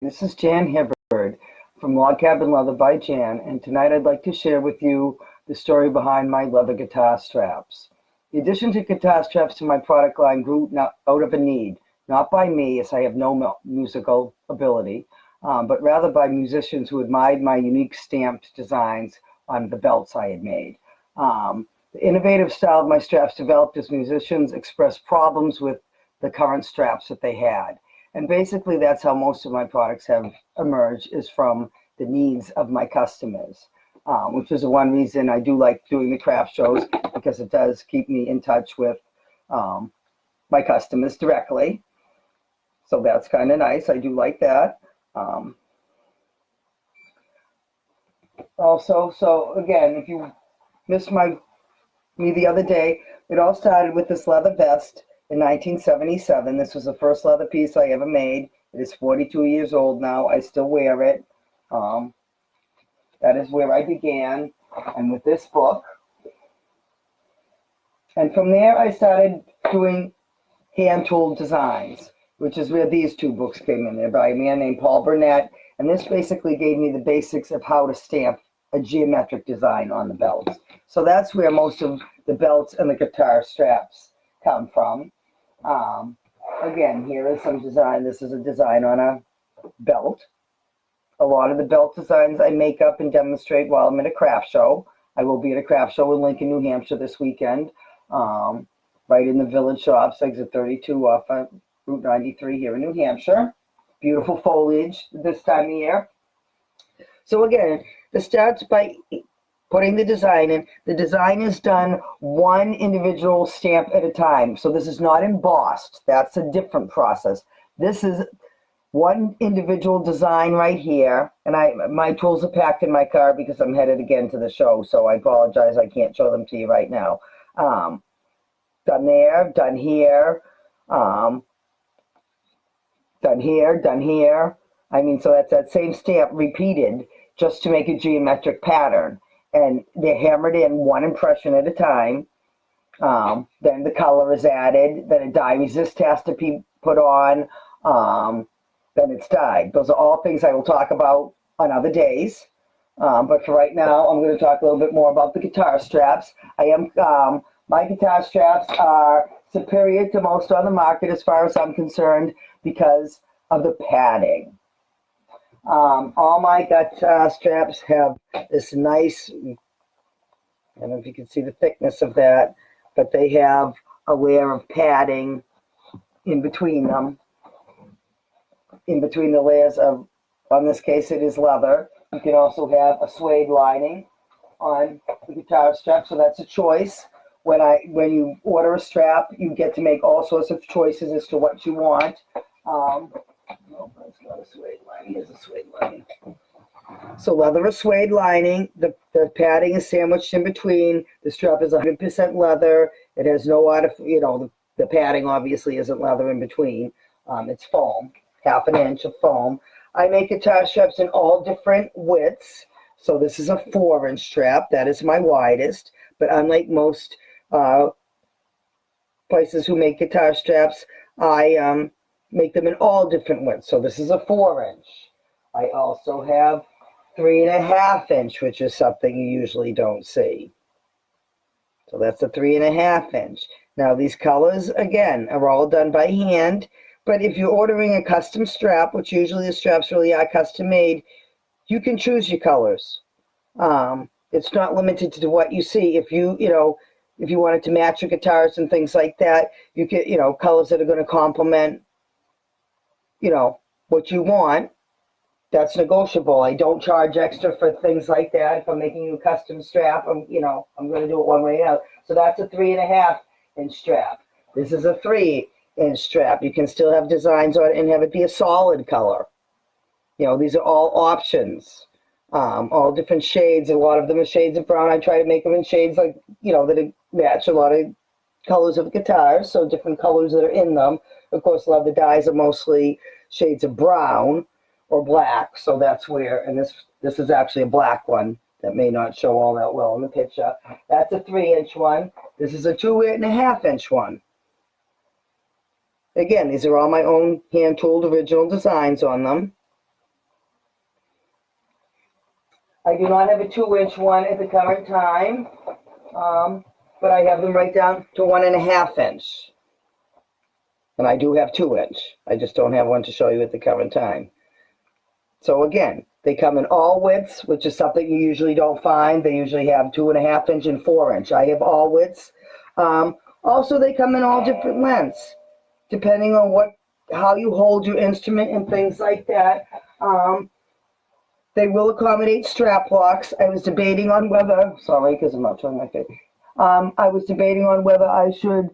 This is Jan Hibbard from Log Cabin Leather by Jan, and tonight I'd like to share with you the story behind my leather guitar straps. The addition to guitar straps to my product line grew out of a need, not by me, as I have no musical ability, but rather by musicians who admired my unique stamped designs on the belts I had made. The innovative style of my straps developed as musicians expressed problems with the current straps that they had. And basically that's how most of my products have emerged, is from the needs of my customers, which is the one reason I do like doing the craft shows, because it does keep me in touch with my customers directly. So that's kind of nice. I do like that. Also, so again, if you missed me the other day, it all started with this leather vest in 1977. This was the first leather piece I ever made. It is 42 years old now. I still wear it. That is where I began, and with this book. And from there, I started doing hand-tooled designs, which is where these two books came in. They're by a man named Paul Burnett, and this basically gave me the basics of how to stamp a geometric design on the belts. So that's where most of the belts and the guitar straps come from. Again, here is some design. This is a design on a belt. A lot of the belt designs I make up and demonstrate while I'm at a craft show. I will be at a craft show in Lincoln, New Hampshire this weekend, right in the Village Shops, exit 32 off of Route 93 here in New Hampshire. Beautiful foliage this time of year. So again, this starts by putting the design in. The design is done one individual stamp at a time. So this is not embossed. That's a different process. This is one individual design right here. And my tools are packed in my car because I'm headed again to the show. So I apologize, I can't show them to you right now. Done there, done here, done here, done here. I mean, so that's that same stamp repeated just to make a geometric pattern. And they're hammered in one impression at a time. Then the color is added. Then a dye resist has to be put on. Then it's dyed. Those are all things I will talk about on other days. But for right now, I'm going to talk a little bit more about the guitar straps. My guitar straps are superior to most on the market as far as I'm concerned because of the padding. All my guitar straps have this nice, I don't know if you can see the thickness of that, but they have a layer of padding in between them, in between the layers of, on this case it is leather. You can also have a suede lining on the guitar strap, so that's a choice. When you order a strap, you get to make all sorts of choices as to what you want. No, it's not a suede lining. Here's a suede lining. So leather or suede lining. The padding is sandwiched in between. The strap is 100% leather. It has no the padding obviously isn't leather in between. It's foam, half an inch of foam. I make guitar straps in all different widths. So this is a 4-inch strap. That is my widest. But unlike most places who make guitar straps, I make them in all different widths. So this is a 4-inch. I also have 3.5-inch, which is something you usually don't see. So that's a 3.5-inch. Now these colors, again, are all done by hand. But if you're ordering a custom strap, which usually the straps really are custom made, you can choose your colors. It's not limited to what you see. If if you wanted to match your guitars and things like that, you get, colors that are going to complement what you want. That's negotiable. I don't charge extra for things like that. If I'm making you a custom strap, I'm going to do it one way out. So that's a 3.5-inch strap. This is a 3-inch strap. You can still have designs on it and have it be a solid color. These are all options. All different shades. A lot of them are shades of brown. I try to make them in shades like, that match a lot of colors of guitars. So different colors that are in them. Of course, a lot of the dyes are mostly shades of brown or black. So that's where, and this is actually a black one that may not show all that well in the picture. That's a 3-inch one. This is a 2.5-inch one. Again, these are all my own hand-tooled original designs on them. I do not have a 2-inch one at the current time, but I have them right down to 1.5 inch. And I do have 2-inch. I just don't have one to show you at the current time. So again, they come in all widths, which is something you usually don't find. They usually have 2.5 inch and 4-inch. I have all widths. Also, they come in all different lengths, depending on how you hold your instrument and things like that. They will accommodate strap locks. I was debating on whether, sorry, because I'm not showing my face. I was debating on whether I should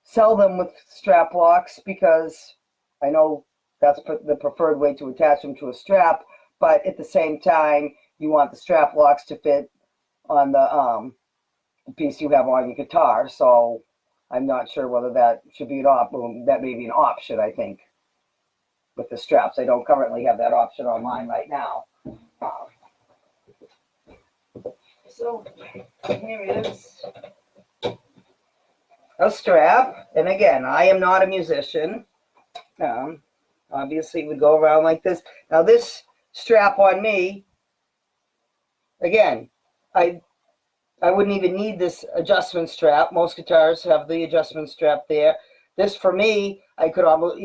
sell them with strap locks, because I know that's the preferred way to attach them to a strap, but at the same time, you want the strap locks to fit on the piece you have on your guitar. So I'm not sure whether that should be that may be an option, I think, with the straps. I don't currently have that option online right now. So here is a strap, and again, I am not a musician. Obviously, it would go around like this. Now, this strap on me, again, I wouldn't even need this adjustment strap. Most guitars have the adjustment strap there. This, for me, I could almost,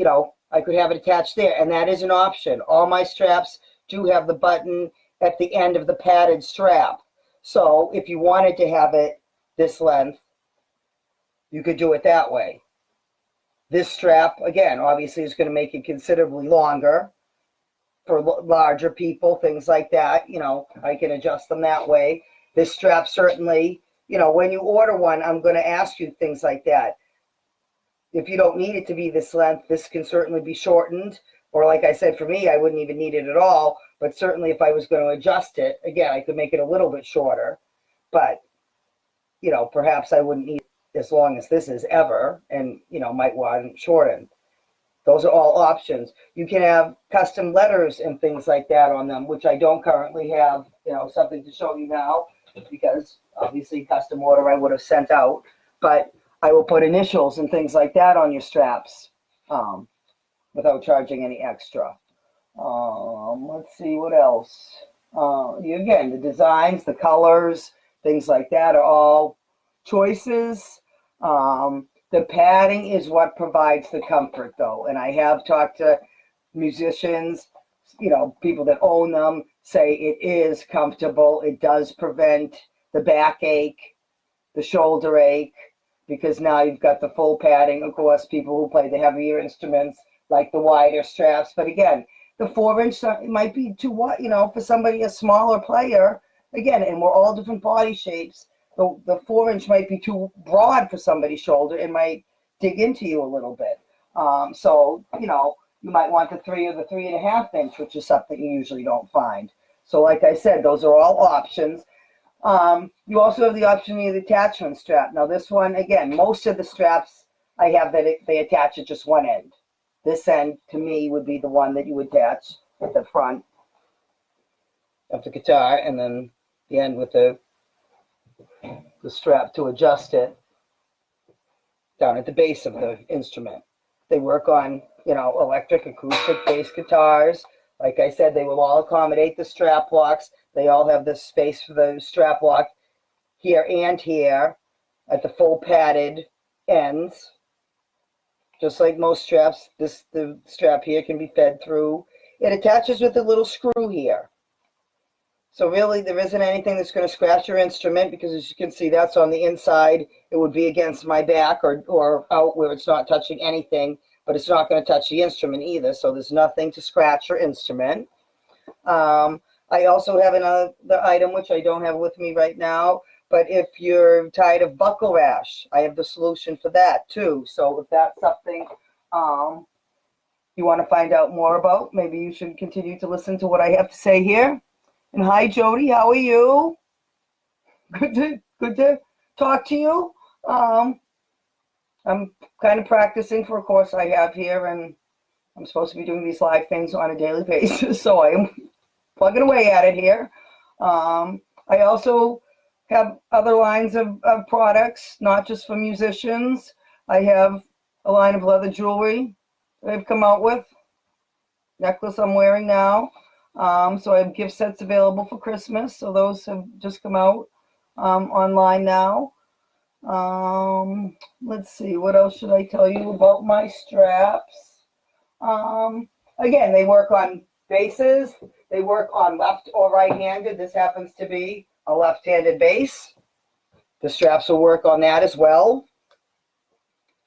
I could have it attached there, and that is an option. All my straps do have the button at the end of the padded strap. So if you wanted to have it this length, you could do it that way. This strap, again, obviously is going to make it considerably longer for larger people, things like that. I can adjust them that way. This strap certainly, when you order one, I'm going to ask you things like that. If you don't need it to be this length, this can certainly be shortened. Or like I said, for me, I wouldn't even need it at all. But certainly if I was going to adjust it, again, I could make it a little bit shorter. But, perhaps I wouldn't need as long as this is ever, and might want it shortened. Those are all options. You can have custom letters and things like that on them, which I don't currently have something to show you now, because obviously custom order I would have sent out, but I will put initials and things like that on your straps without charging any extra. Let's see what else. Again, the designs, the colors, things like that are all choices. The padding is what provides the comfort, though, and I have talked to musicians, people that own them, say it is comfortable. It does prevent the backache, the shoulder ache, because now you've got the full padding. Of course, people who play the heavier instruments like the wider straps, but again, the 4-inch might be too wide, for somebody, a smaller player. Again, and we're all different body shapes. The 4-inch might be too broad for somebody's shoulder. It might dig into you a little bit. So, you might want the 3 or the 3.5 inch, which is something you usually don't find. So like I said, those are all options. You also have the option of the attachment strap. Now this one, again, most of the straps I have that they attach at just one end. This end, to me, would be the one that you would attach at the front of the guitar, and then the end with the strap to adjust it down at the base of the instrument. They work on, electric, acoustic, bass guitars. Like I said, they will all accommodate the strap locks. They all have the space for the strap lock here and here at the full padded ends. Just like most straps, the strap here can be fed through. It attaches with a little screw here. So really, there isn't anything that's going to scratch your instrument, because as you can see, that's on the inside. It would be against my back or out where it's not touching anything, but it's not going to touch the instrument either. So there's nothing to scratch your instrument. I also have another item, which I don't have with me right now, but if you're tired of buckle rash, I have the solution for that too. So if that's something you want to find out more about, maybe you should continue to listen to what I have to say here. And hi, Jody, how are you? Good to talk to you. I'm kind of practicing for a course I have here, and I'm supposed to be doing these live things on a daily basis, so I am plugging away at it here. I also have other lines of products, not just for musicians. I have a line of leather jewelry that I've come out with. Necklace I'm wearing now. So I have gift sets available for Christmas. So those have just come out online now. Let's see, what else should I tell you about my straps? Again, they work on bases. They work on left or right-handed. This happens to be a left-handed base. The straps will work on that as well.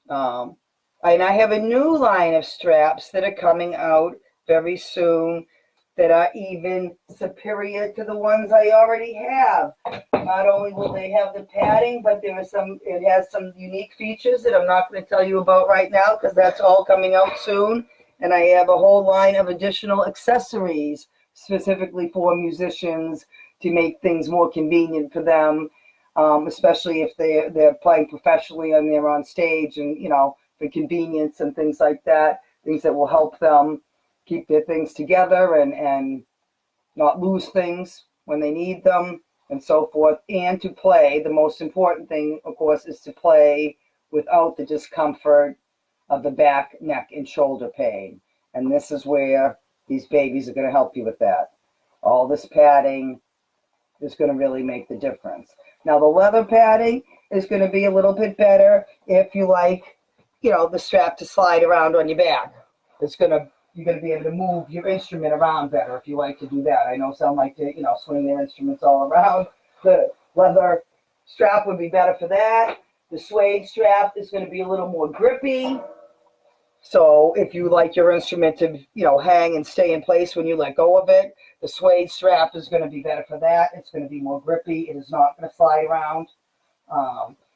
And I have a new line of straps that are coming out very soon that are even superior to the ones I already have. Not only will they have the padding, but it has some unique features that I'm not going to tell you about right now because that's all coming out soon. And I have a whole line of additional accessories specifically for musicians to make things more convenient for them, especially if they're playing professionally and they're on stage, and for convenience and things like that, things that will help them keep their things together and not lose things when they need them and so forth. And to play, the most important thing, of course, is to play without the discomfort of the back, neck, and shoulder pain. And this is where these babies are going to help you with that. All this padding is going to really make the difference. Now, the leather padding is going to be a little bit better if you like, the strap to slide around on your back. You're going to be able to move your instrument around better if you like to do that. I know some like to, swing their instruments all around. The leather strap would be better for that. The suede strap is going to be a little more grippy. So if you like your instrument to, hang and stay in place when you let go of it, the suede strap is going to be better for that. It's going to be more grippy. It is not going to slide around.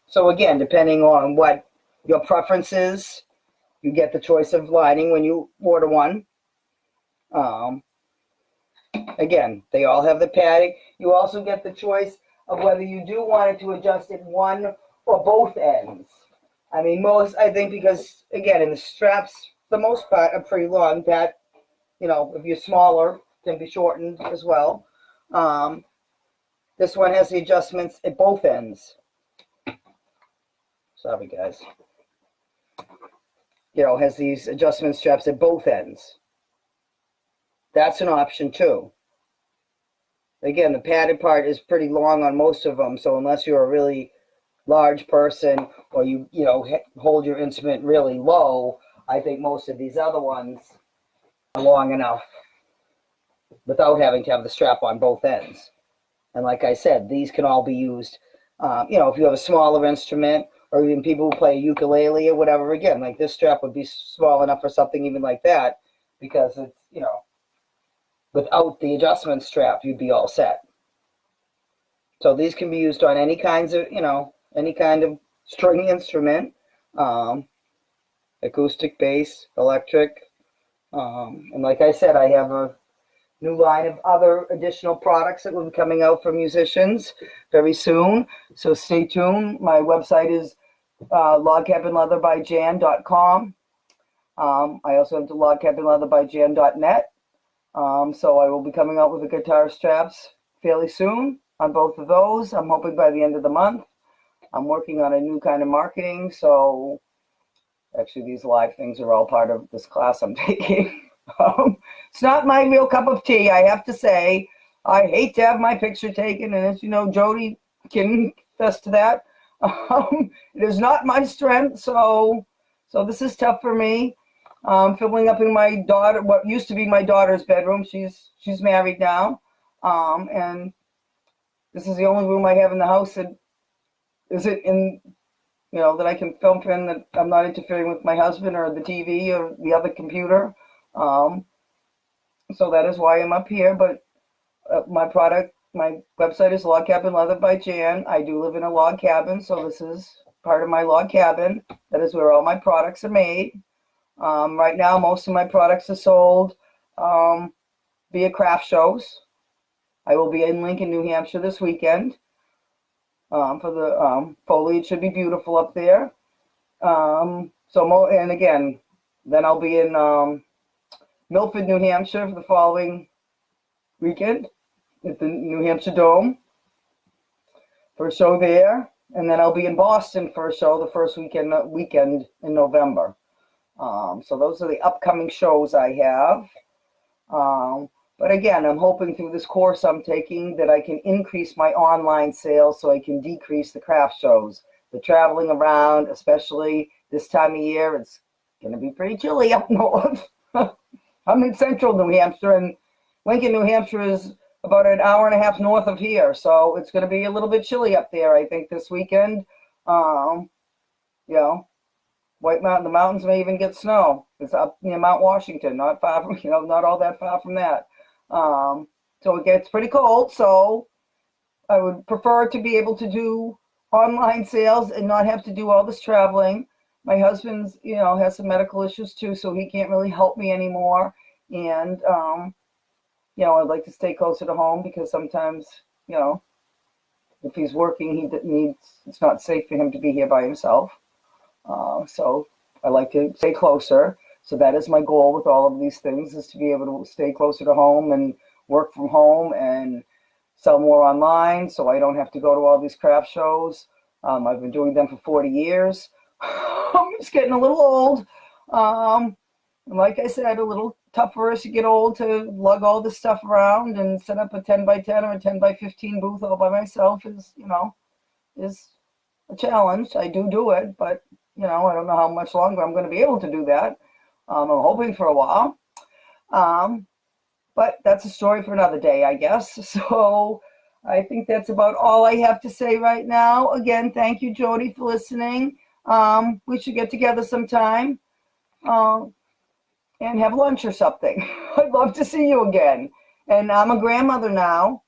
So again, depending on what your preference is, you get the choice of lining when you order one. Again, they all have the padding. You also get the choice of whether you do want it to adjust at one or both ends. I think because, again, in the straps, for the most part, are pretty long, that, if you're smaller, can be shortened as well. This one has the adjustments at both ends. Sorry, guys. Has these adjustment straps at both ends. That's an option too. Again, the padded part is pretty long on most of them, so unless you're a really large person or you hold your instrument really low, I think most of these other ones are long enough without having to have the strap on both ends. And like I said, these can all be used, if you have a smaller instrument, or even people who play ukulele or whatever. Again, like this strap would be small enough for something even like that, because it's, without the adjustment strap, you'd be all set. So these can be used on any kind of string instrument, acoustic, bass, electric. And like I said, I have a new line of other additional products that will be coming out for musicians very soon. So stay tuned. My website is logcabinleatherbyjan.com. I also have the logcabinleatherbyjan.net. So I will be coming out with the guitar straps fairly soon on both of those. I'm hoping by the end of the month. I'm working on a new kind of marketing. So actually, these live things are all part of this class I'm taking. It's not my real cup of tea, I have to say. I hate to have my picture taken, and as you know, Jody can confess to that. It is not my strength, so this is tough for me. Filling up in my daughter, what used to be my daughter's bedroom. She's married now, and this is the only room I have in the house that isn't in, that I can film in, that I'm not interfering with my husband or the TV or the other computer. So that is why I'm up here. But my website is Log Cabin Leather by Jan. I do live in a log cabin, so this is part of my log cabin. That is where all my products are made. Right now, most of my products are sold via craft shows. I will be in Lincoln, New Hampshire this weekend for the foliage. Should be beautiful up there. And again, then I'll be in Milford, New Hampshire for the following weekend at the New Hampshire Dome for a show there. And then I'll be in Boston for a show the first weekend in November. So those are the upcoming shows I have. But But again, I'm hoping through this course I'm taking that I can increase my online sales so I can decrease the craft shows. The traveling around, especially this time of year, it's going to be pretty chilly up north. I'm in central New Hampshire, and Lincoln, New Hampshire is about an hour and a half north of here, so it's going to be a little bit chilly up there, I think, this weekend. You know, White Mountain, the mountains may even get snow. It's up near Mount Washington, not far from, not all that far from that. So it gets pretty cold, so I would prefer to be able to do online sales and not have to do all this traveling. My husband's, has some medical issues too, so he can't really help me anymore. And, I'd like to stay closer to home because sometimes, if he's working, it's not safe for him to be here by himself. So I like to stay closer. So that is my goal with all of these things, is to be able to stay closer to home and work from home and sell more online so I don't have to go to all these craft shows. I've been doing them for 40 years. I'm just getting a little old. And like I said, a little tougher as you get old to lug all this stuff around and set up a 10 by 10 or a 10 by 15 booth all by myself is a challenge. I do it, but I don't know how much longer I'm going to be able to do that. I'm hoping for a while. But that's a story for another day, I guess. So I think that's about all I have to say right now. Again, thank you, Jody, for listening. We should get together sometime and have lunch or something. I'd love to see you again. And I'm a grandmother now.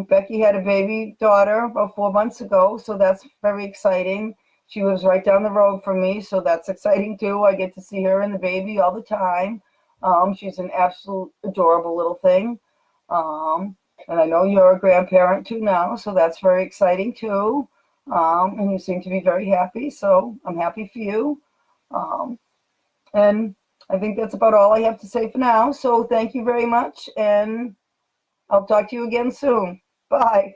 Becky had a baby daughter about 4 months ago, so that's very exciting. She lives right down the road from me, so that's exciting too. I get to see her and the baby all the time. She's an absolute adorable little thing. And I know you're a grandparent too now, so that's very exciting too. And you seem to be very happy, so I'm happy for you. And I think that's about all I have to say for now. So thank you very much, and I'll talk to you again soon. Bye.